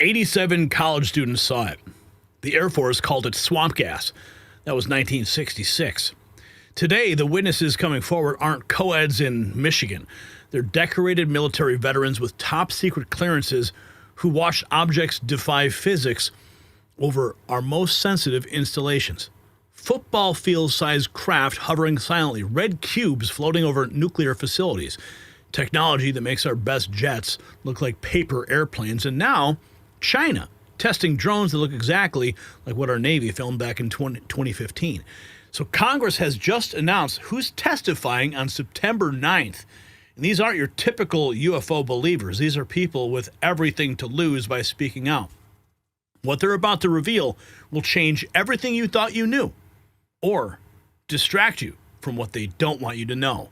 87 college students saw it. The Air Force called it swamp gas. That was 1966. Today, the witnesses coming forward aren't co-eds in Michigan. They're decorated military veterans with top-secret clearances who watched objects defy physics over our most sensitive installations. Football field-sized craft hovering silently, red cubes floating over nuclear facilities, technology that makes our best jets look like paper airplanes, and now China testing drones that look exactly like what our Navy filmed back in 2015. So Congress has just announced who's testifying on September 9th. And these aren't your typical UFO believers. These are people with everything to lose by speaking out. What they're about to reveal will change everything you thought you knew or distract you from what they don't want you to know.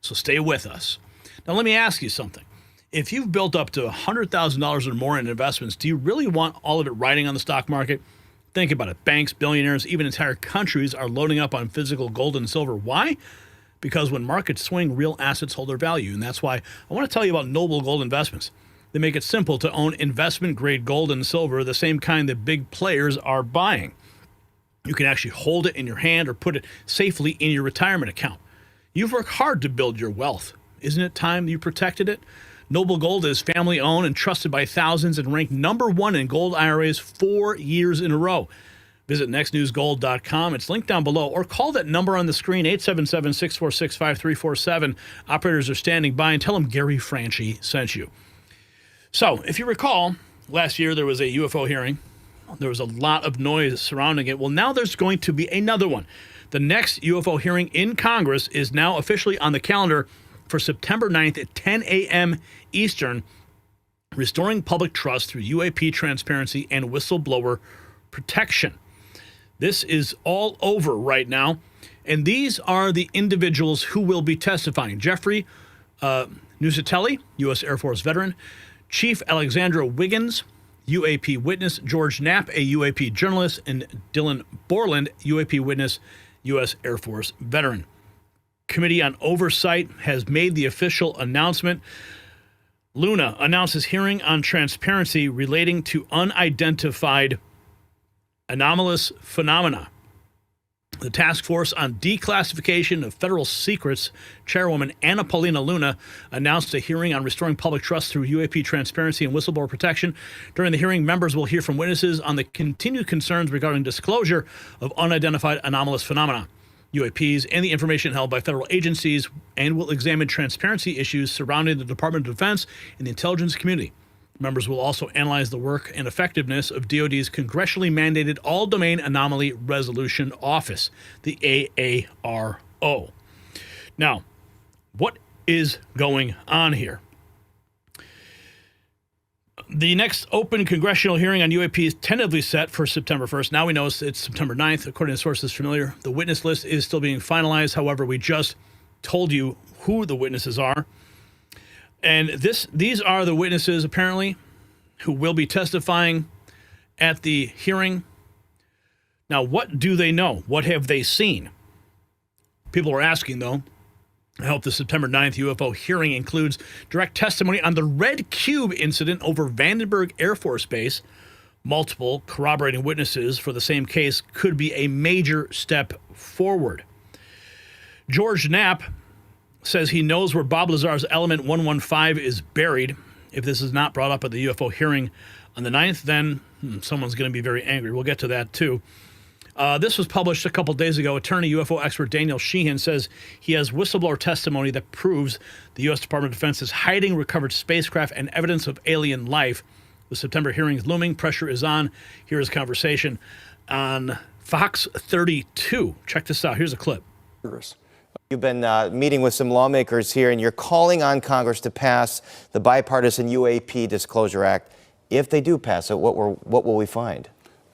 So stay with us. Now, let me ask you something. If you've built up to $100,000 or more in investments, do you really want all of it riding on the stock market? Think about it. Banks, billionaires, even entire countries are loading up on physical gold and silver. Why? Because when markets swing, real assets hold their value. And that's why I want to tell you about Noble Gold Investments. They make it simple to own investment-grade gold and silver, the same kind that big players are buying. You can actually hold it in your hand or put it safely in your retirement account. You've worked hard to build your wealth. Isn't it time you protected it? Noble Gold is family-owned and trusted by thousands and ranked #1 in gold IRAs 4 years in a row. Visit nextnewsgold.com. It's linked down below, or call that number on the screen, 877-646-5347. Operators are standing by, and tell them Gary Franchi sent you. So, if you recall, last year there was a UFO hearing. There was a lot of noise surrounding it. Well, now there's going to be another one. The next UFO hearing in Congress is now officially on the calendar for September 9th at 10 a.m. Eastern, restoring public trust through UAP transparency and whistleblower protection. This is all over right now, and these are the individuals who will be testifying. Jeffrey Nuccetelli, U.S. Air Force veteran, Chief Alexandra Wiggins, UAP witness, George Knapp, a UAP journalist, and Dylan Borland, UAP witness, U.S. Air Force veteran. Committee on Oversight has made the official announcement. Luna announces hearing on transparency relating to unidentified anomalous phenomena. The Task Force on Declassification of Federal Secrets, Chairwoman Anna Paulina Luna, announced a hearing on restoring public trust through UAP transparency and whistleblower protection. During the hearing, members will hear from witnesses on the continued concerns regarding disclosure of unidentified anomalous phenomena, UAPs, and the information held by federal agencies, and will examine transparency issues surrounding the Department of Defense and the intelligence community. Members will also analyze the work and effectiveness of DoD's congressionally mandated All-Domain Anomaly Resolution Office, the AARO. Now, what is going on here? The next open congressional hearing on UAP is tentatively set for September 1st. Now we know it's September 9th, according to sources familiar. The witness list is still being finalized. However, we just told you who the witnesses are. And these are the witnesses, apparently, who will be testifying at the hearing. Now, what do they know? What have they seen? People are asking, though. I hope the September 9th UFO hearing includes direct testimony on the Red Cube incident over Vandenberg Air Force Base. Multiple corroborating witnesses for the same case could be a major step forward. George Knapp says he knows where Bob Lazar's Element 115 is buried. If this is not brought up at the UFO hearing on the 9th, then someone's going to be very angry. We'll get to that, too. This was published a couple days ago. Attorney UFO expert Daniel Sheehan says he has whistleblower testimony that proves the U.S. Department of Defense is hiding recovered spacecraft and evidence of alien life. The September hearing is looming. Pressure is on. Here is a conversation on Fox 32. Check this out. Here's a clip. You've been meeting with some lawmakers here, and you're calling on Congress to pass the bipartisan UAP Disclosure Act. If they do pass it, what will we find?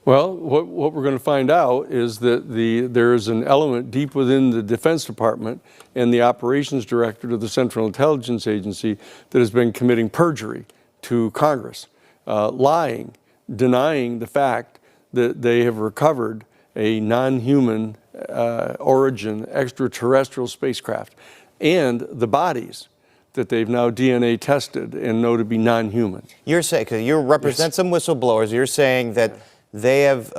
Well, what we're going to find out is that there is an element deep within the Defense Department and the operations director of the Central Intelligence Agency that has been committing perjury to Congress, lying, denying the fact that they have recovered a non-human origin extraterrestrial spacecraft and the bodies that they've now DNA tested and know to be non-human. You're saying, because you represent some whistleblowers, you're saying that they have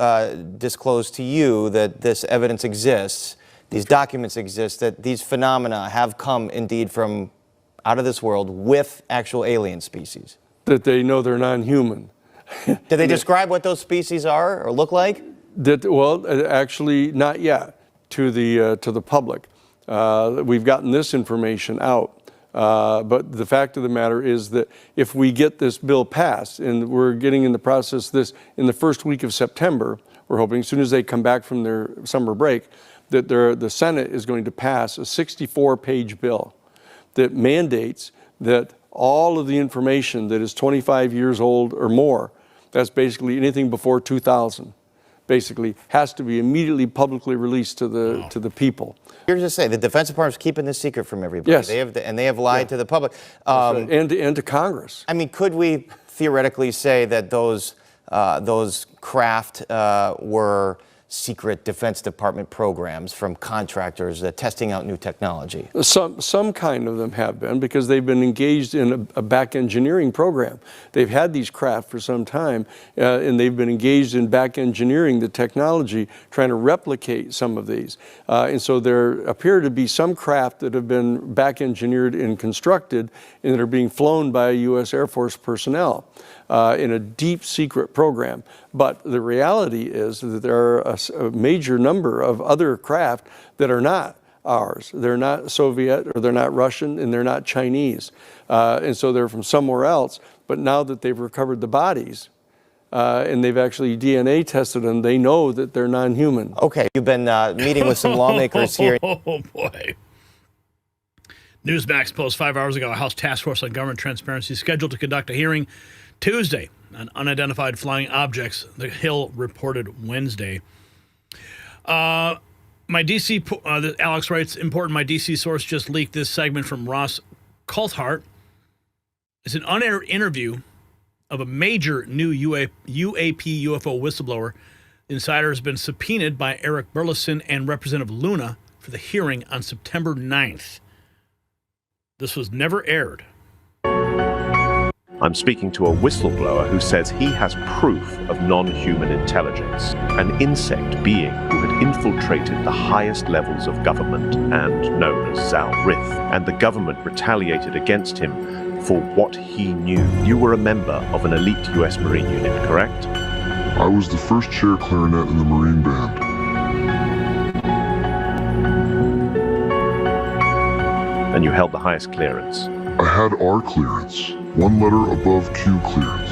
disclosed to you that this evidence exists, these documents exist, that these phenomena have come indeed from out of this world with actual alien species. That they know they're non-human. Did they describe what those species are or look like? Well, actually, not yet to the public. We've gotten this information out. But the fact of the matter is that if we get this bill passed, and we're getting in the process this in the first week of September, we're hoping as soon as they come back from their summer break, that the Senate is going to pass a 64-page bill that mandates that all of the information that is 25 years old or more, that's basically anything before 2000, basically has to be immediately publicly released to the people. You're just saying the Defense Department's keeping this secret from everybody. Yes. They have lied to the public. And to Congress. I mean, could we theoretically say that those craft were secret Defense Department programs from contractors testing out new technology? Some kind of them have been, because they've been engaged in a back engineering program. They've had these craft for some time, and they've been engaged in back engineering the technology, trying to replicate some of these. And so there appear to be some craft that have been back engineered and constructed and that are being flown by U.S. Air Force personnel in a deep secret program. But the reality is that there are a major number of other craft that are not ours. They're not Soviet, or they're not Russian, and they're not Chinese. And so they're from somewhere else. But now that they've recovered the bodies, and they've actually DNA tested them, they know that they're non-human. Okay, you've been meeting with some lawmakers here. Oh, boy. Newsmax posts 5 hours ago, a House Task Force on Government Transparency is scheduled to conduct a hearing Tuesday on unidentified flying objects, the Hill reported Wednesday. My DC, Alex writes, important, my DC source just leaked this segment from Ross Coulthart. It's an unaired interview of a major new UAP UFO whistleblower. The insider has been subpoenaed by Eric Burleson and Representative Luna for the hearing on September 9th. This was never aired. I'm speaking to a whistleblower who says he has proof of non-human intelligence, an insect being who had infiltrated the highest levels of government and known as Zal Rith, and the government retaliated against him for what he knew. You were a member of an elite US Marine unit, correct? I was the first chair clarinet in the Marine Band. And you held the highest clearance. I had R clearance, one letter above Q clearance.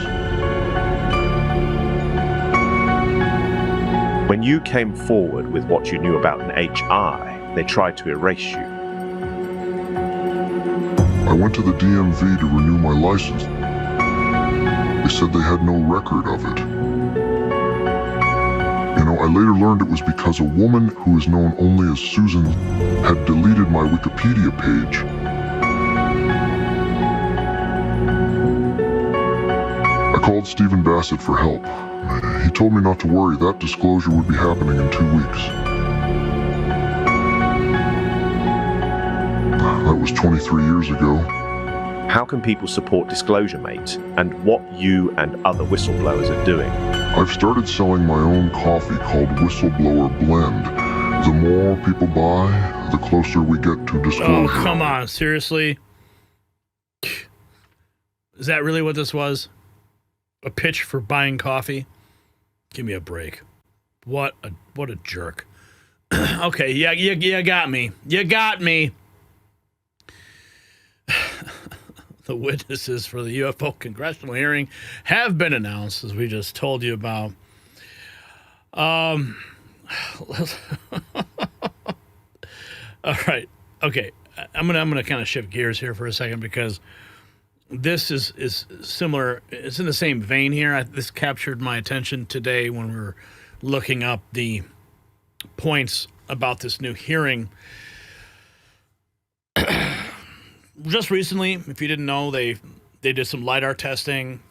When you came forward with what you knew about an HI, they tried to erase you. I went to the DMV to renew my license. They said they had no record of it. You know, I later learned it was because a woman who is known only as Susan had deleted my Wikipedia page. I called Stephen Bassett for help. He told me not to worry, that disclosure would be happening in 2 weeks. That was 23 years ago. How can people support Disclosure, mate, and what you and other whistleblowers are doing? I've started selling my own coffee called Whistleblower Blend. The more people buy, the closer we get to disclosure. Oh, come on, seriously? Is that really what this was? A pitch for buying coffee? Give me a break. What a jerk. Okay, yeah, you got me. You got me. The witnesses for the UFO congressional hearing have been announced, as we just told you about. All right. Okay. I'm gonna kind of shift gears here for a second, because this is similar. It's in the same vein here. This captured my attention today when we were looking up the points about this new hearing. Just recently, if you didn't know, they did some LiDAR testing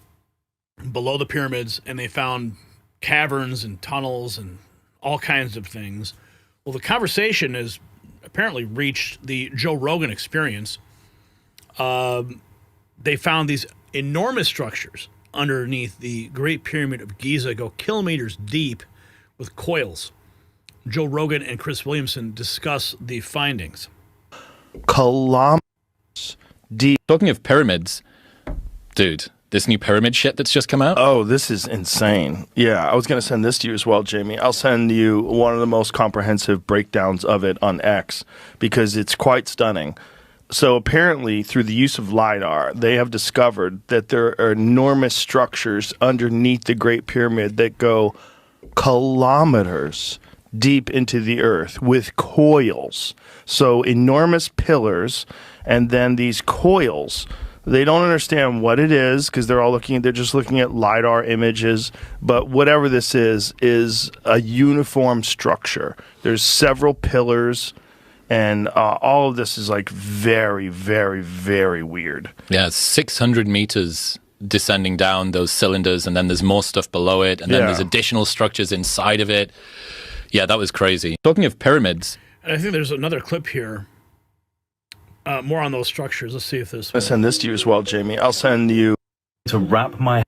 below the pyramids, and they found caverns and tunnels and all kinds of things. Well, the conversation has apparently reached the Joe Rogan Experience. They found these enormous structures underneath the Great Pyramid of Giza go kilometers deep with coils. Joe Rogan and Chris Williamson discuss the findings. Kilometers deep. Talking of pyramids, dude, this new pyramid shit that's just come out? Oh, this is insane. Yeah, I was going to send this to you as well, Jamie. I'll send you one of the most comprehensive breakdowns of it on X because it's quite stunning. So apparently, through the use of LiDAR, they have discovered that there are enormous structures underneath the Great Pyramid that go kilometers deep into the earth with coils. So enormous pillars, and then these coils. They don't understand what it is because they're just looking at LiDAR images. But whatever this is a uniform structure. There's several pillars. And all of this is like very, very, very weird. Yeah, 600 meters descending down those cylinders, and then there's more stuff below it, and then there's additional structures inside of it. Yeah, that was crazy. Talking of pyramids. And I think there's another clip here. More on those structures. Let's see if this. I'll send this to you as well, Jamie. I'll send you. To wrap my.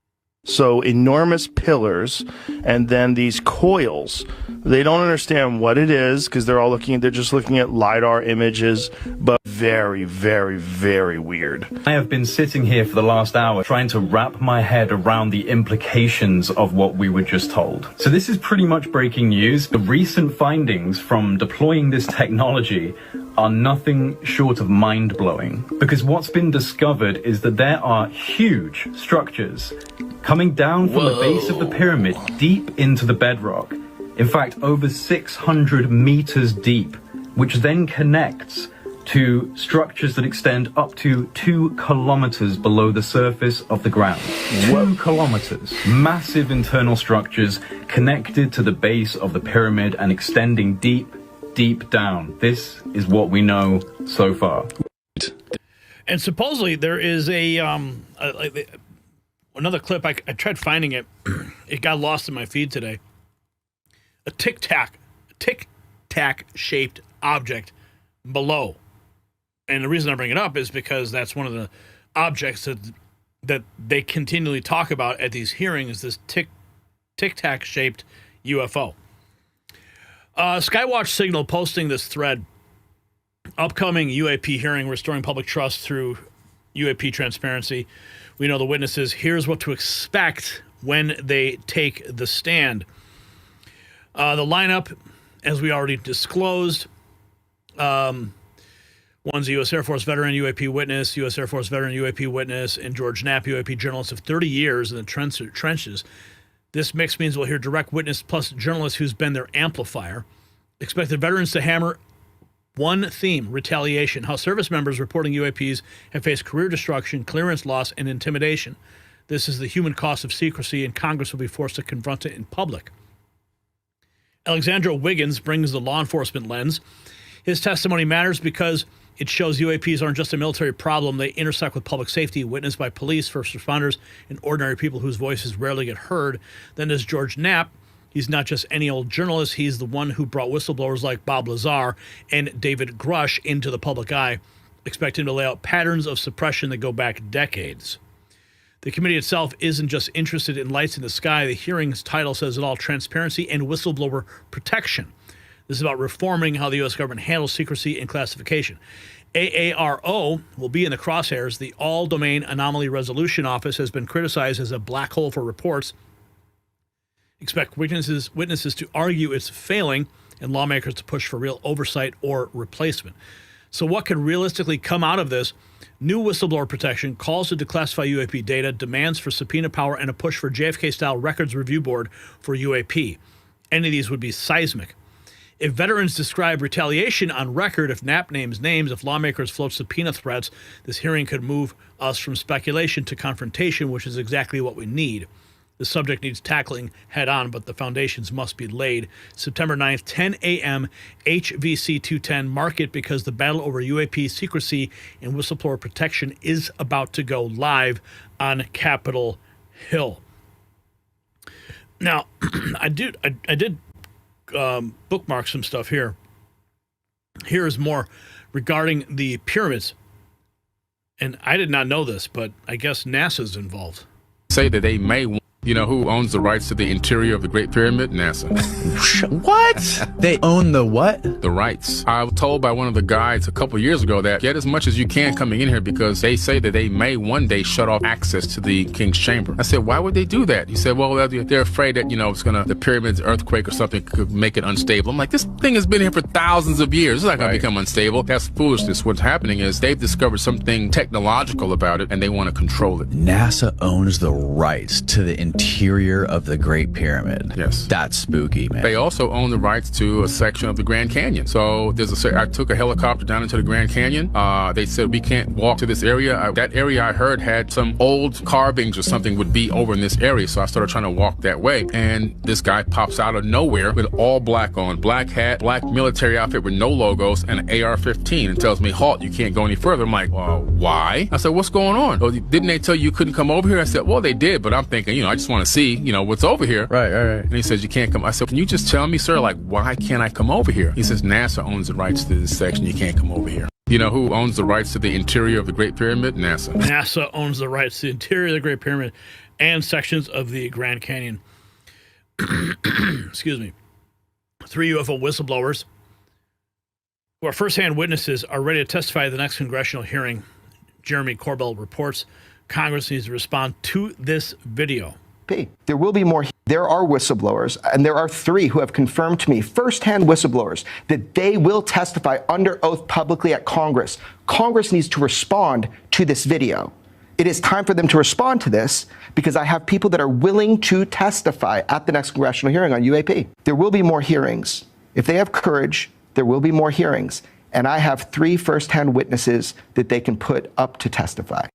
So enormous pillars, and then these coils. They don't understand what it is because they're just looking at LiDAR images, but very, very, very weird. I have been sitting here for the last hour trying to wrap my head around the implications of what we were just told. So this is pretty much breaking news. The recent findings from deploying this technology are nothing short of mind-blowing, because what's been discovered is that there are huge structures coming down from the base of the pyramid deep into the bedrock. In fact, over 600 meters deep, which then connects to structures that extend up to 2 kilometers below the surface of the ground. 2 kilometers. Massive internal structures connected to the base of the pyramid and extending deep, deep down. This is what we know so far. And supposedly there is another clip. I tried finding it. It got lost in my feed today. A tic-tac shaped object below. And the reason I bring it up is because that's one of the objects that they continually talk about at these hearings, this tic-tac shaped UFO. Skywatch Signal posting this thread. Upcoming UAP hearing, restoring public trust through UAP transparency. We know the witnesses. Here's what to expect when they take the stand. The lineup, as we already disclosed, one's a U.S. Air Force veteran, UAP witness, U.S. Air Force veteran, UAP witness, and George Knapp, UAP journalist of 30 years in the trenches. This mix means we'll hear direct witness plus journalist who's been their amplifier. Expect the veterans to hammer one theme: retaliation. How service members reporting UAPs have faced career destruction, clearance loss, and intimidation. This is the human cost of secrecy, and Congress will be forced to confront it in public. Alexandra Wiggins brings the law enforcement lens. His testimony matters because it shows UAPs aren't just a military problem. They intersect with public safety, witnessed by police, first responders, and ordinary people whose voices rarely get heard. Then there's George Knapp. He's not just any old journalist. He's the one who brought whistleblowers like Bob Lazar and David Grush into the public eye. Expect him to lay out patterns of suppression that go back decades. The committee itself isn't just interested in lights in the sky. The hearing's title says it all: transparency and whistleblower protection. This is about reforming how the U.S. government handles secrecy and classification. AARO will be in the crosshairs. The All-Domain Anomaly Resolution Office has been criticized as a black hole for reports. Expect witnesses to argue it's failing and lawmakers to push for real oversight or replacement. So what could realistically come out of this? New whistleblower protection, calls to declassify UAP data, demands for subpoena power, and a push for JFK-style records review board for UAP. Any of these would be seismic. If veterans describe retaliation on record, if Knapp names names, if lawmakers float subpoena threats, this hearing could move us from speculation to confrontation, which is exactly what we need. The subject needs tackling head on, but the foundations must be laid. September 9th, 10 a.m., HVC 210. Mark it, because the battle over UAP secrecy and whistleblower protection is about to go live on Capitol Hill. Now, I did bookmark some stuff here. Here is more regarding the pyramids. And I did not know this, but I guess NASA's involved. Say that they may. You know who owns the rights to the interior of the Great Pyramid? NASA. What? They own the what? The rights. I was told by one of the guides a couple years ago that get as much as you can coming in here because they say that they may one day shut off access to the King's Chamber. I said, why would they do that? He said, well, they're afraid that, the pyramid's earthquake or something could make it unstable. I'm like, this thing has been here for thousands of years. It's not going to become unstable. That's foolishness. What's happening is they've discovered something technological about it and they want to control it. NASA owns the rights to the interior of the Great Pyramid. Yes. That's spooky, man. They also own the rights to a section of the Grand Canyon. So I took a helicopter down into the Grand Canyon. They said we can't walk to this area. That area I heard had some old carvings or something would be over in this area. So I started trying to walk that way. And this guy pops out of nowhere with all black on, black hat, black military outfit with no logos and an AR-15 and tells me, halt, you can't go any further. I'm like, well, why? I said, what's going on? Oh, didn't they tell you couldn't come over here? I said, well, they did, but I'm thinking, I just want to see, what's over here. Right. And he says, you can't come. I said, can you just tell me, sir, why can't I come over here? He says, NASA owns the rights to this section. You can't come over here. You know who owns the rights to the interior of the Great Pyramid? NASA. NASA owns the rights to the interior of the Great Pyramid and sections of the Grand Canyon. Excuse me. 3 UFO whistleblowers who are firsthand witnesses are ready to testify at the next congressional hearing. Jeremy Corbell reports Congress needs to respond to this video. There will be more. There are whistleblowers, and there are 3 who have confirmed to me, firsthand whistleblowers, that they will testify under oath publicly at Congress. Congress needs to respond to this video. It is time for them to respond to this because I have people that are willing to testify at the next congressional hearing on UAP. There will be more hearings. If they have courage, there will be more hearings. And I have 3 firsthand witnesses that they can put up to testify.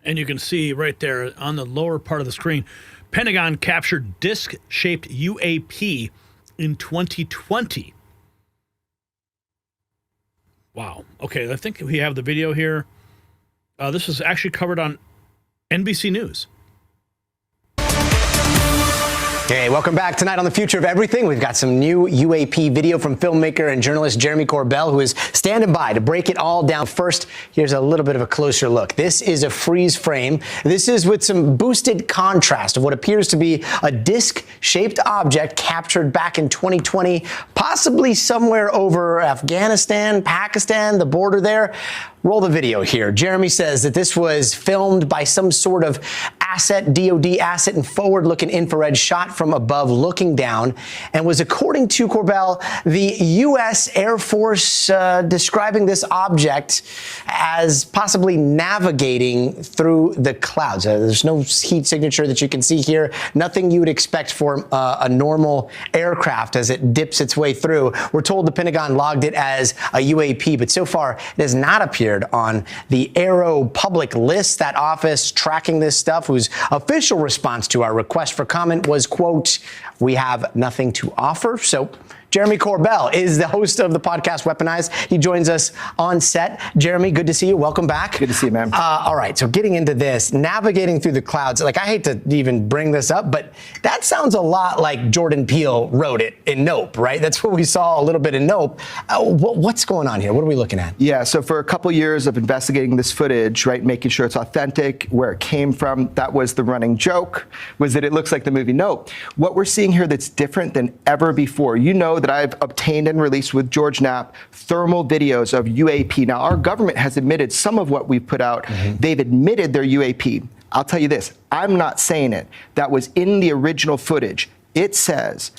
And you can see right there on the lower part of the screen, Pentagon captured disc-shaped UAP in 2020. Wow. Okay, I think we have the video here. This was actually covered on NBC News. Hey, welcome back. Tonight on The Future of Everything, we've got some new UAP video from filmmaker and journalist Jeremy Corbell, who is standing by to break it all down. First, here's a little bit of a closer look. This is a freeze frame. This is with some boosted contrast of what appears to be a disc-shaped object captured back in 2020, possibly somewhere over Afghanistan, Pakistan, the border there. Roll the video here. Jeremy says that this was filmed by some sort of asset, DOD asset, and forward-looking infrared shot from above looking down, and was, according to Corbell, the U.S. Air Force describing this object as possibly navigating through the clouds. There's no heat signature that you can see here. Nothing you would expect for a normal aircraft as it dips its way through. We're told the Pentagon logged it as a UAP, but so far it has not appeared on the Aero public list. That office tracking this stuff, whose official response to our request for comment was, quote, "We have nothing to offer." So Jeremy Corbell is the host of the podcast Weaponized. He joins us on set. Jeremy, good to see you. Welcome back. Good to see you, man. All right, so getting into this, navigating through the clouds, I hate to even bring this up, but that sounds a lot like Jordan Peele wrote it in Nope, right? That's what we saw a little bit in Nope. What's going on here? What are we looking at? Yeah, so for a couple years of investigating this footage, right, making sure it's authentic, where it came from, that was the running joke, was that it looks like the movie Nope. What we're seeing here that's different than ever before, that I've obtained and released with George Knapp thermal videos of UAP. Now, our government has admitted some of what we've put out. Mm-hmm. They've admitted their UAP. I'll tell you this, I'm not saying it. That was in the original footage. It says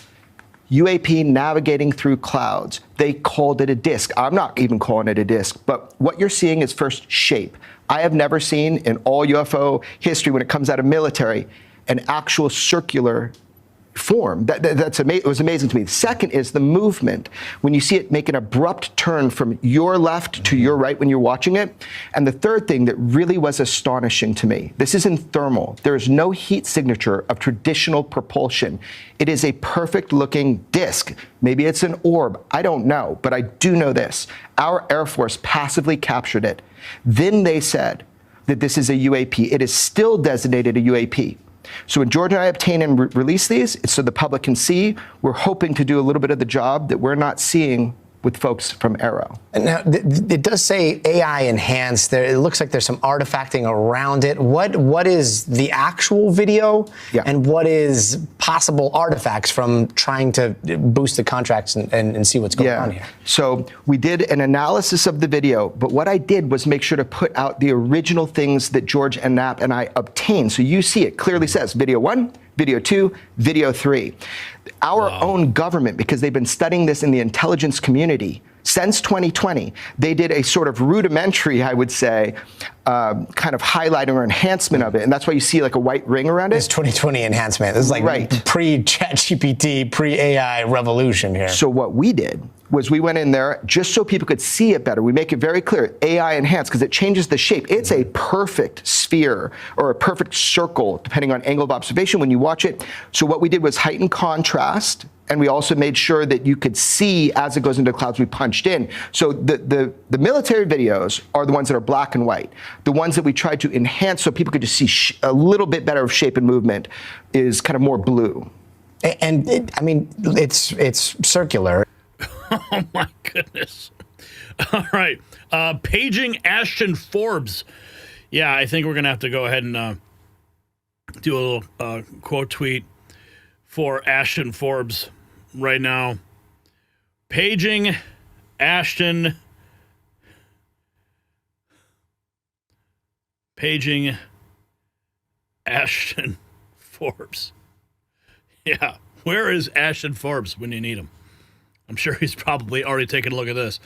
UAP navigating through clouds. They called it a disc. I'm not even calling it a disc, but what you're seeing is first shape. I have never seen in all UFO history, when it comes out of military, an actual circular form. It was amazing to me. The second is the movement. When you see it make an abrupt turn from your left to your right when you're watching it. And the third thing that really was astonishing to me, this is in thermal. There is no heat signature of traditional propulsion. It is a perfect looking disc. Maybe it's an orb. I don't know, but I do know this. Our Air Force passively captured it. Then they said that this is a UAP. It is still designated a UAP. So when George and I obtain and release these, it's so the public can see. We're hoping to do a little bit of the job that we're not seeing with folks from Aero. And now, it does say AI enhanced. There, it looks like there's some artifacting around it. What is the actual video, and what is possible artifacts from trying to boost the contracts and see what's going on here? So we did an analysis of the video, but what I did was make sure to put out the original things that George and Knapp and I obtained. So you see it clearly says video 1, video 2, video 3. Our own government, because they've been studying this in the intelligence community since 2020, they did a sort of rudimentary, I would say, kind of highlighting or enhancement of it. And that's why you see like a white ring around it. It's 2020 enhancement. This is like pre-ChatGPT, pre-AI revolution here. So what we did was we went in there just so people could see it better. We make it very clear, AI enhanced, because it changes the shape. It's a perfect sphere or a perfect circle, depending on angle of observation when you watch it. So what we did was heighten contrast, and we also made sure that you could see as it goes into the clouds. We punched in. So the military videos are the ones that are black and white. The ones that we tried to enhance so people could just see a little bit better of shape and movement is kind of more blue. And I mean, it's circular. Oh my goodness. All right. Paging Ashton Forbes. Yeah, I think we're going to have to go ahead and do a little quote tweet for Ashton Forbes right now. Paging Ashton. Paging Ashton Forbes. Yeah. Where is Ashton Forbes when you need him? I'm sure he's probably already taken a look at this.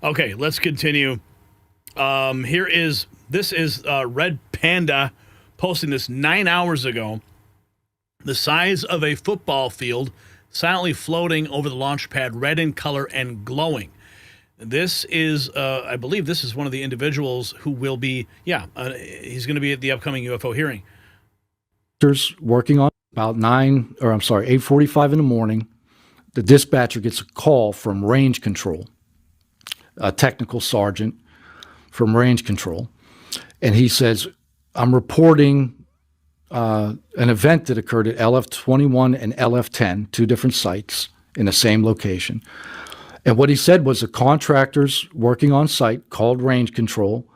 Okay, let's continue. This is Red Panda posting this 9 hours ago. The size of a football field silently floating over the launch pad, red in color and glowing. This is, I believe this is one of the individuals who will be, he's going to be at the upcoming UFO hearing. Working on about 8:45 in the morning. The dispatcher gets a call from range control, a technical sergeant from range control. And he says, I'm reporting an event that occurred at LF-21 and LF-10, two different sites in the same location. And what he said was the contractors working on site called range control,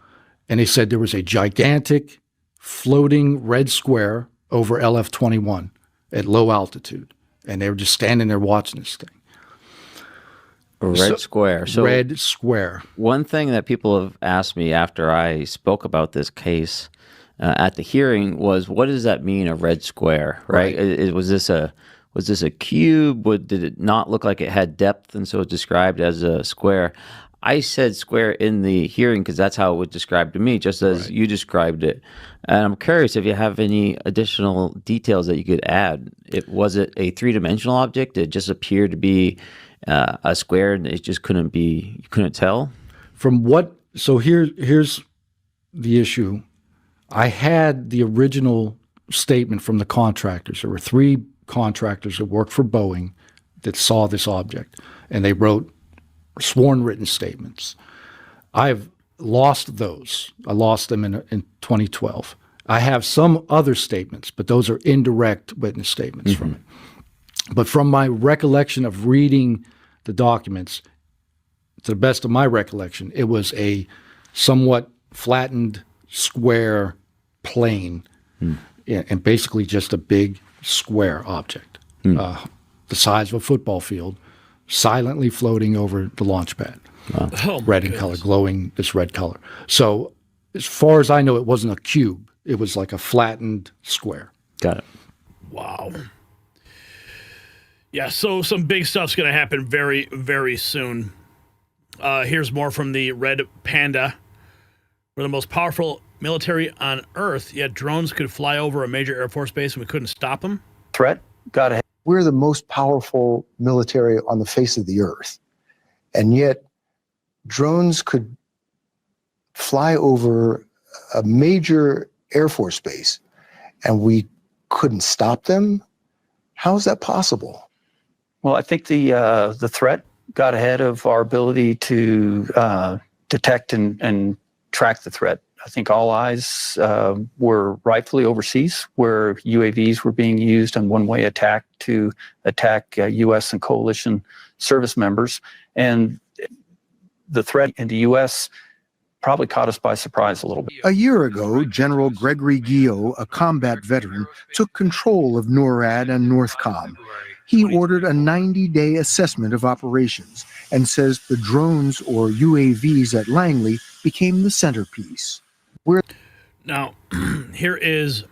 and he said there was a gigantic floating red square over LF-21 at low altitude. And they were just standing there watching this thing. A red square. So red square. One thing that people have asked me after I spoke about this case at the hearing was, what does that mean, a red square? Right? Was this a cube? Did it not look like it had depth, and so it's described as a square? I said square in the hearing because that's how it was described to me, just as you described it. And I'm curious if you have any additional details that you could add. Was it a three-dimensional object? Did it just appear to be a square and it just couldn't be, you couldn't tell? So here's the issue. I had the original statement from the contractors. There were 3 contractors that worked for Boeing that saw this object, and they wrote sworn written statements. I've lost those. I lost them in 2012. I have some other statements, but those are indirect witness statements from it. But from my recollection of reading the documents, to the best of my recollection, it was a somewhat flattened square plane and basically just a big square object, the size of a football field, silently floating over the launch pad, red in color, glowing this red color. So as far as I know, it wasn't a cube. It was like a flattened square. Got it. Wow. Yeah, so some big stuff's going to happen very, very soon. Here's more from the Red Panda. We're the most powerful military on Earth, yet drones could fly over a major Air Force base and we couldn't stop them? Threat? Got ahead. We're the most powerful military on the face of the earth. And yet drones could fly over a major Air Force base and we couldn't stop them? How is that possible? Well, I think the threat got ahead of our ability to detect and track the threat. I think all eyes were rightfully overseas, where UAVs were being used in one-way attack to attack U.S. and coalition service members. And the threat in the U.S. probably caught us by surprise a little bit. A year ago, General Gregory Guillot, a combat veteran, took control of NORAD and NORTHCOM. He ordered a 90-day assessment of operations and says the drones or UAVs at Langley became the centerpiece. Now, here is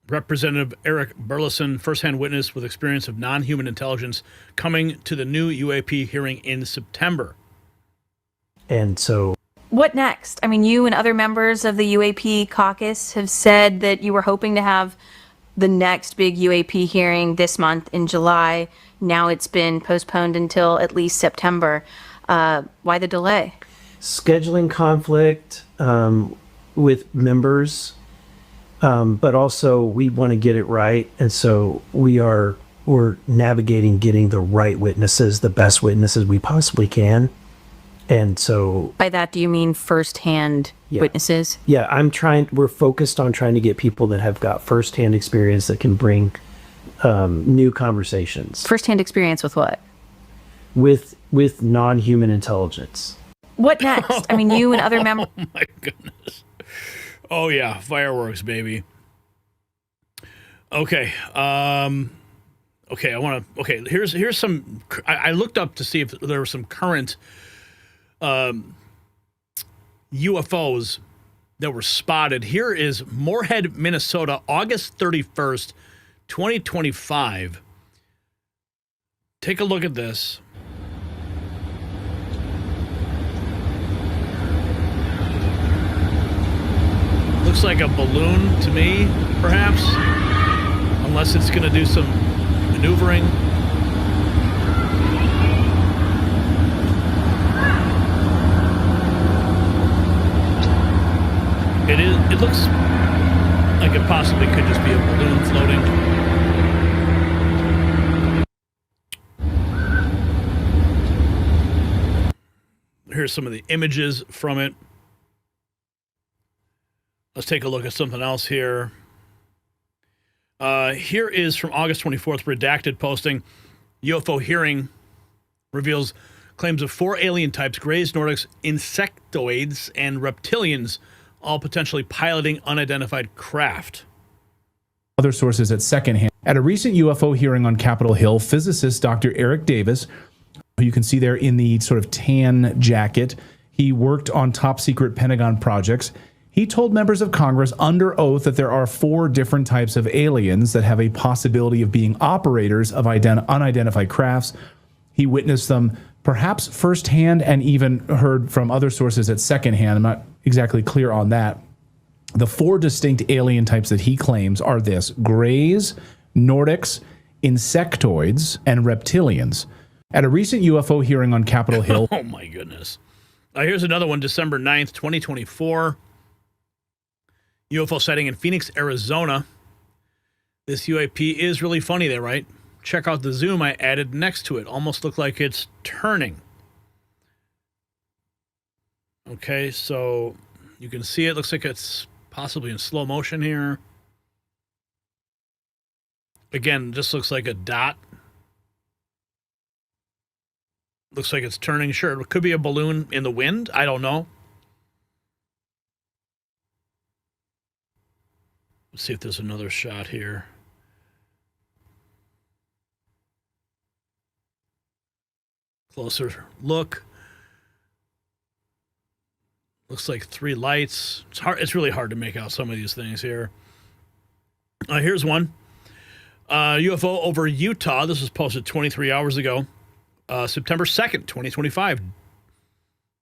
Representative Eric Burleson, firsthand witness with experience of non-human intelligence, coming to the new UAP hearing in September. And so... What next? I mean, you and other members of the UAP caucus have said that you were hoping to have the next big UAP hearing this month in July. Now it's been postponed until at least September. Why the delay? Scheduling conflict with members, but also we want to get it right. And so we're navigating getting the right witnesses, the best witnesses we possibly can. And so by that, do you mean firsthand witnesses? Yeah, we're focused on trying to get people that have got firsthand experience that can bring new conversations. Firsthand experience with what? With non-human intelligence. What next? I mean, you and other members. Oh my goodness. Oh yeah, fireworks, baby. Okay. Here's some. I looked up to see if there were some current UFOs that were spotted. Here is Moorhead, Minnesota, August 31st, 2025. Take a look at this. Looks like a balloon to me, perhaps, unless it's going to do some maneuvering. It looks like it possibly could just be a balloon floating. Here's some of the images from it. Let's take a look at something else here. Here is from August 24th, redacted posting. UFO hearing reveals claims of 4 alien types: Greys, Nordics, Insectoids, and Reptilians, all potentially piloting unidentified craft. Other sources at secondhand. At a recent UFO hearing on Capitol Hill, physicist Dr. Eric Davis, who you can see there in the sort of tan jacket, he worked on top secret Pentagon projects. He told members of Congress under oath that there are 4 different types of aliens that have a possibility of being operators of unidentified crafts. He witnessed them perhaps firsthand and even heard from other sources at secondhand. I'm not exactly clear on that. The 4 distinct alien types that he claims are this: Greys, Nordics, Insectoids, and Reptilians. At a recent UFO hearing on Capitol Hill. Oh my goodness. Here's another one, December 9th, 2024. UFO sighting in Phoenix, Arizona. This UAP is really funny there, right? Check out the zoom I added next to it. Almost look like it's turning. Okay, so you can see it. Looks like it's possibly in slow motion here. Again, just looks like a dot. Looks like it's turning. Sure, it could be a balloon in the wind. I don't know. Let's see if there's another shot here. Closer look. Looks like 3 lights. It's hard. It's really hard to make out some of these things here. Here's one. UFO over Utah. This was posted 23 hours ago. September 2nd, 2025.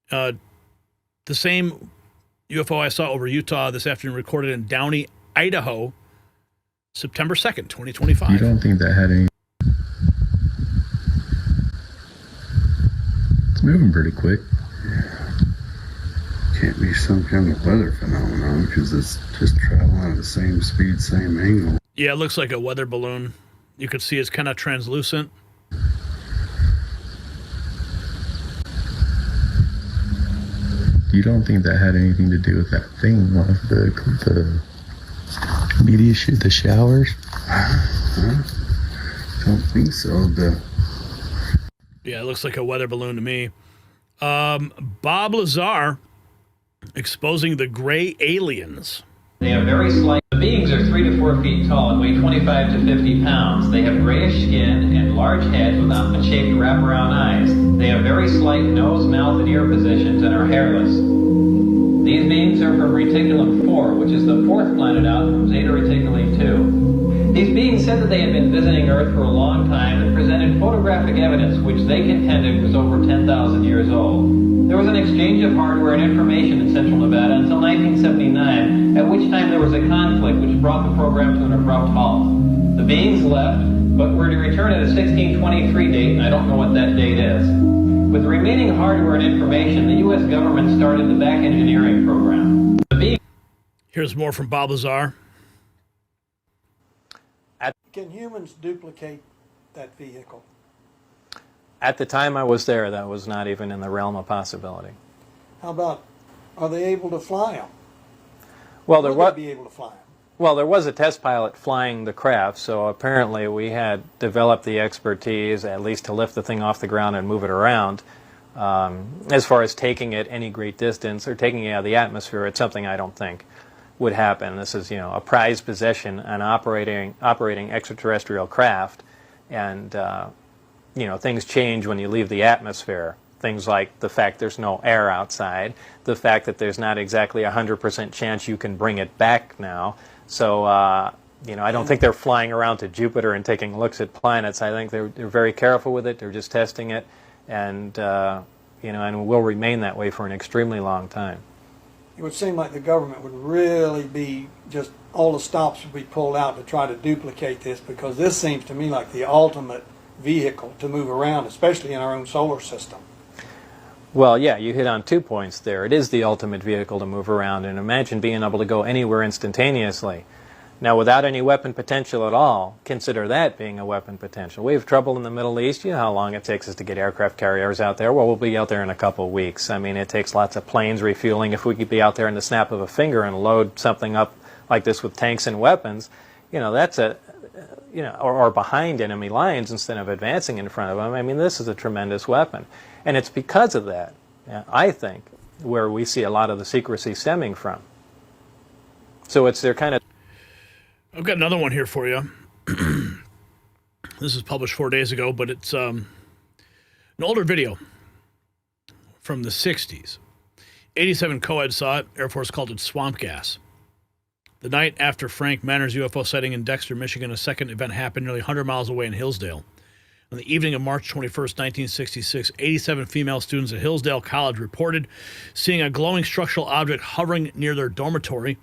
The same UFO I saw over Utah this afternoon, recorded in Downey, Idaho, September 2nd, 2025. You don't think that had any... It's moving pretty quick. Can't be some kind of weather phenomenon because it's just traveling at the same speed, same angle. Yeah, it looks like a weather balloon. You can see it's kind of translucent. You don't think that had anything to do with that thing, one of the media shoot, the showers? Don't think so. Yeah, it looks like a weather balloon to me. Bob Lazar exposing the gray aliens. They have very slight. The beings are 3 to 4 feet tall and weigh 25 to 50 pounds. They have grayish skin and large heads with almond-shaped wraparound eyes. They have very slight nose, mouth, and ear positions and are hairless. These beings are from Reticulum 4, which is the fourth planet out from Zeta Reticuli 2. These beings said that they had been visiting Earth for a long time and presented photographic evidence which they contended was over 10,000 years old. There was an exchange of hardware and information in Central Nevada until 1979, at which time there was a conflict which brought the program to an abrupt halt. The beings left, but were to return at a 1623 date, and I don't know what that date is. With the remaining hardware and information, the U.S. government started the back engineering program. Here's more from Bob Lazar. Can humans duplicate that vehicle? At the time I was there, that was not even in the realm of possibility. How about, are they able to fly them? Well, there was. Be able to fly them? Well, there was a test pilot flying the craft, so apparently we had developed the expertise, at least to lift the thing off the ground and move it around. As far as taking it any great distance or taking it out of the atmosphere, it's something I don't think would happen. This is, a prized possession, an operating extraterrestrial craft, and things change when you leave the atmosphere. Things like the fact there's no air outside, the fact that there's not exactly 100% chance you can bring it back now. So, I don't think they're flying around to Jupiter and taking looks at planets. I think they're very careful with it. They're just testing it, and and will remain that way for an extremely long time. It would seem like the government would really be just, all the stops would be pulled out to try to duplicate this, because this seems to me like the ultimate vehicle to move around, especially in our own solar system. Well, yeah, you hit on 2 points there. It is the ultimate vehicle to move around, and imagine being able to go anywhere instantaneously. Now, without any weapon potential at all, consider that being a weapon potential. We have trouble in the Middle East. You know how long it takes us to get aircraft carriers out there? Well, we'll be out there in a couple of weeks. I mean, it takes lots of planes refueling. If we could be out there in the snap of a finger and load something up like this with tanks and weapons, that's or behind enemy lines instead of advancing in front of them. I mean, this is a tremendous weapon. And it's because of that, I think, where we see a lot of the secrecy stemming from. So it's their kind of... I've got another one here for you. This was published 4 days ago, but it's an older video from the 60s. 87 co-eds saw it. Air Force called it swamp gas. The night after Frank Manor's UFO sighting in Dexter, Michigan, a second event happened nearly 100 miles away in Hillsdale. On the evening of March 21st, 1966, 87 female students at Hillsdale College reported seeing a glowing structural object hovering near their dormitory.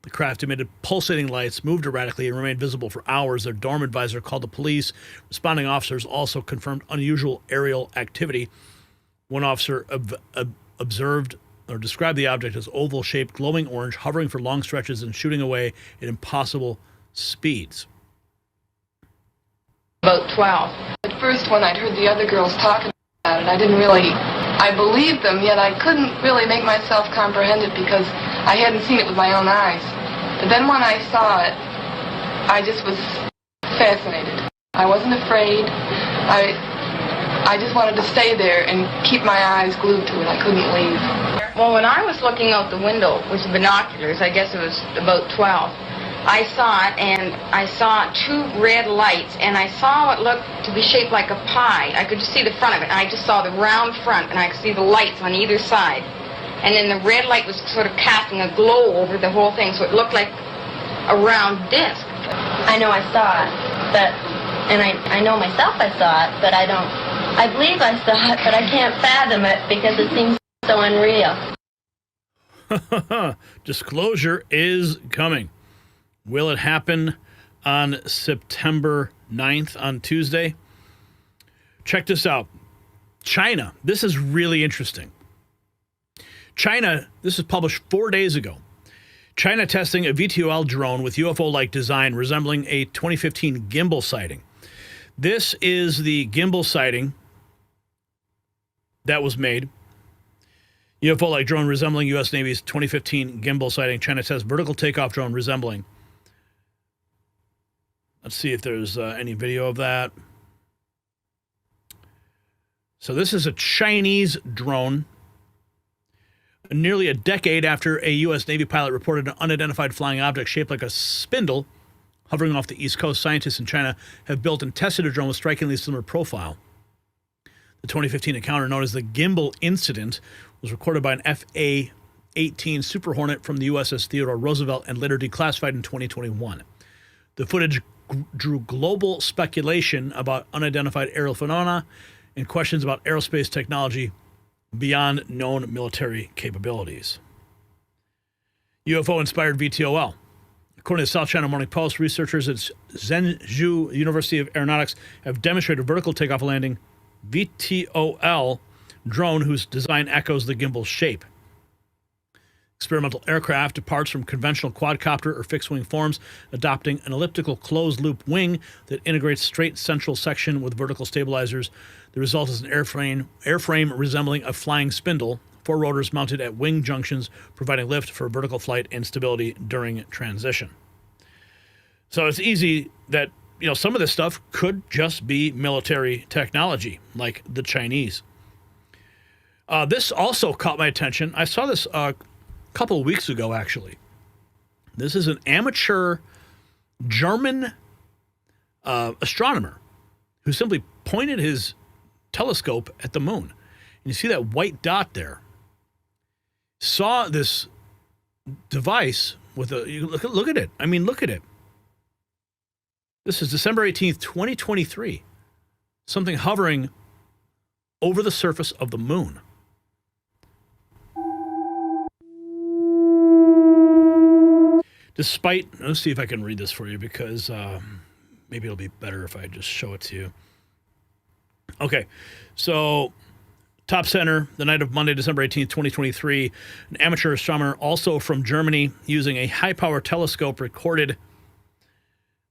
The craft emitted pulsating lights, moved erratically, and remained visible for hours. Their dorm advisor called the police. Responding officers also confirmed unusual aerial activity. One officer observed or described the object as oval-shaped, glowing orange, hovering for long stretches and shooting away at impossible speeds. About 12. At first, when I'd heard the other girls talking about it, I believed them, yet I couldn't really make myself comprehend it because I hadn't seen it with my own eyes. But then when I saw it, I just was fascinated. I wasn't afraid. I just wanted to stay there and keep my eyes glued to it. I couldn't leave. Well, when I was looking out the window with binoculars, I guess it was about 12, I saw it, and I saw 2 red lights, and I saw what looked to be shaped like a pie. I could just see the front of it, and I just saw the round front, and I could see the lights on either side. And then the red light was sort of casting a glow over the whole thing, so it looked like a round disc. I know I saw it, and I know myself I saw it, but I believe I saw it, but I can't fathom it because it seems so unreal. Disclosure is coming. Will it happen on September 9th, on Tuesday? Check this out. China. This is really interesting. China, this was published 4 days ago. China testing a VTOL drone with UFO-like design resembling a 2015 gimbal sighting. This is the gimbal sighting that was made. UFO-like drone resembling U.S. Navy's 2015 gimbal sighting. China tests vertical takeoff drone resembling. Let's see if there's any video of that. So this is a Chinese drone. Nearly a decade after a U.S. Navy pilot reported an unidentified flying object shaped like a spindle hovering off the East Coast, scientists in China have built and tested a drone with strikingly similar profile. The 2015 encounter, known as the Gimbal Incident, was recorded by an FA-18 Super Hornet from the USS Theodore Roosevelt and later declassified in 2021. The footage drew global speculation about unidentified aerial phenomena and questions about aerospace technology beyond known military capabilities. UFO-inspired VTOL. According to the South China Morning Post, researchers at Zhengzhou University of Aeronautics have demonstrated a vertical takeoff and landing VTOL drone whose design echoes the gimbal's shape. Experimental aircraft departs from conventional quadcopter or fixed-wing forms, adopting an elliptical closed-loop wing that integrates straight central section with vertical stabilizers. The result is an airframe resembling a flying spindle, 4 rotors mounted at wing junctions, providing lift for vertical flight and stability during transition. So it's easy that, you know, some of this stuff could just be military technology, like the Chinese. This also caught my attention. I saw this couple of weeks ago, actually. This is an amateur German astronomer who simply pointed his telescope at the moon. And you see that white dot there. Saw this device with a, look at it. I mean, look at it. This is December 18th, 2023. Something hovering over the surface of the moon. Despite, let's see if I can read this for you, because maybe it'll be better if I just show it to you. Okay, so top center, the night of Monday, December 18th, 2023, an amateur astronomer, also from Germany, using a high-power telescope, recorded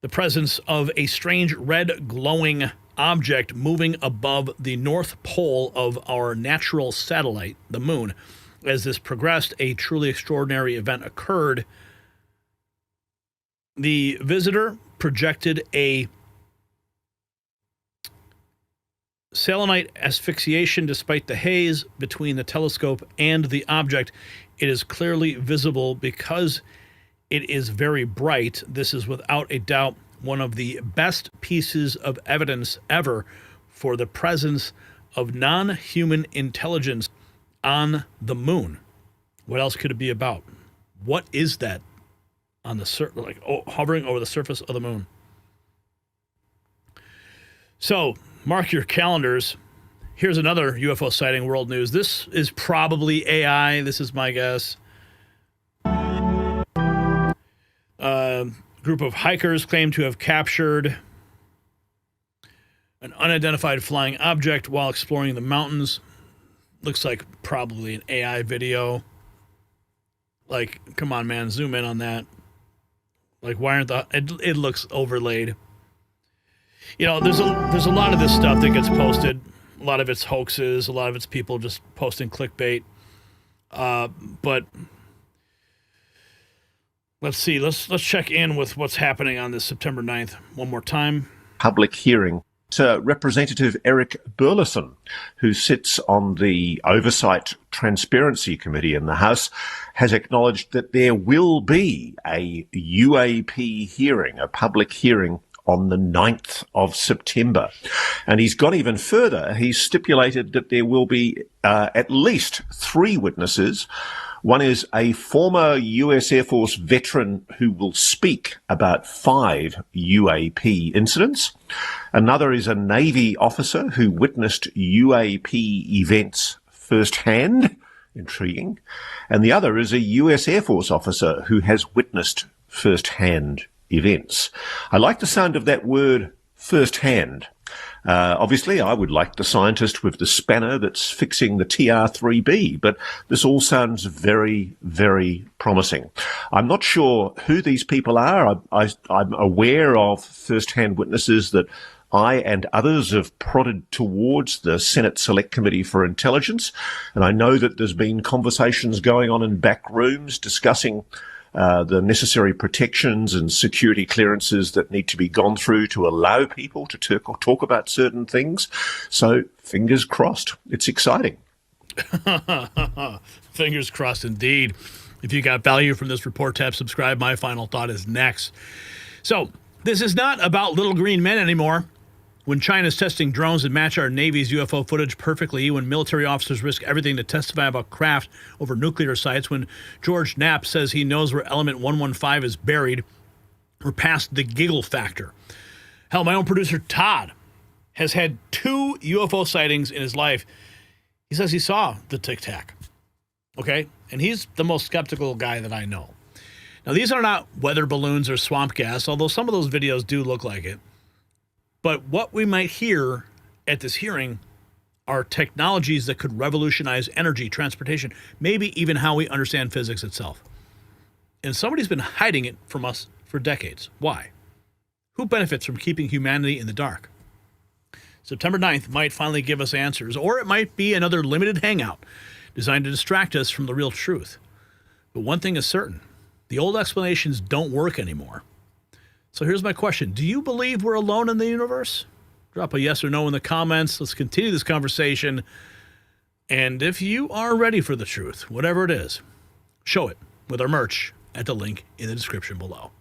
the presence of a strange red glowing object moving above the north pole of our natural satellite, the moon. As this progressed, a truly extraordinary event occurred. The visitor projected a selenite asphyxiation despite the haze between the telescope and the object. It is clearly visible because it is very bright. This is without a doubt one of the best pieces of evidence ever for the presence of non-human intelligence on the moon. What else could it be about? What is that on the hovering over the surface of the moon? So mark your calendars. Here's another UFO sighting, world news. This is probably AI. This is my guess. Group of hikers claim to have captured an unidentified flying object while exploring the mountains. Looks like probably an AI video. Like, come on, man, zoom in on that. Like, why aren't it looks overlaid. You know, there's a lot of this stuff that gets posted. A lot of it's hoaxes. A lot of it's people just posting clickbait. But let's see. Let's check in with what's happening on this September 9th one more time. Public hearing. Representative Eric Burleson, who sits on the Oversight Transparency Committee in the House, has acknowledged that there will be a UAP hearing, a public hearing, on the 9th of September. And he's gone even further. He's stipulated that there will be at least 3 witnesses. One is a former US Air Force veteran who will speak about 5 UAP incidents. Another is a Navy officer who witnessed UAP events firsthand. Intriguing. And the other is a US Air Force officer who has witnessed firsthand events. I like the sound of that word, firsthand. Obviously, I would like the scientist with the spanner that's fixing the TR-3B, but this all sounds very, very promising. I'm not sure who these people are. I'm aware of first-hand witnesses that I and others have prodded towards the Senate Select Committee for Intelligence, and I know that there's been conversations going on in back rooms discussing the necessary protections and security clearances that need to be gone through to allow people to talk about certain things. So fingers crossed. It's exciting. Fingers crossed indeed. If you got value from this report, tap subscribe. My final thought is next. So this is not about little green men anymore. When China's testing drones that match our Navy's UFO footage perfectly, when military officers risk everything to testify about craft over nuclear sites, when George Knapp says he knows where element 115 is buried, we're past the giggle factor. Hell, my own producer Todd has had 2 UFO sightings in his life. He says he saw the Tic Tac. Okay? And he's the most skeptical guy that I know. Now, these are not weather balloons or swamp gas, although some of those videos do look like it. But what we might hear at this hearing are technologies that could revolutionize energy, transportation, maybe even how we understand physics itself. And somebody's been hiding it from us for decades. Why? Who benefits from keeping humanity in the dark? September 9th might finally give us answers, or it might be another limited hangout designed to distract us from the real truth. But one thing is certain, the old explanations don't work anymore. So here's my question. Do you believe we're alone in the universe? Drop a yes or no in the comments. Let's continue this conversation. And if you are ready for the truth, whatever it is, show it with our merch at the link in the description below.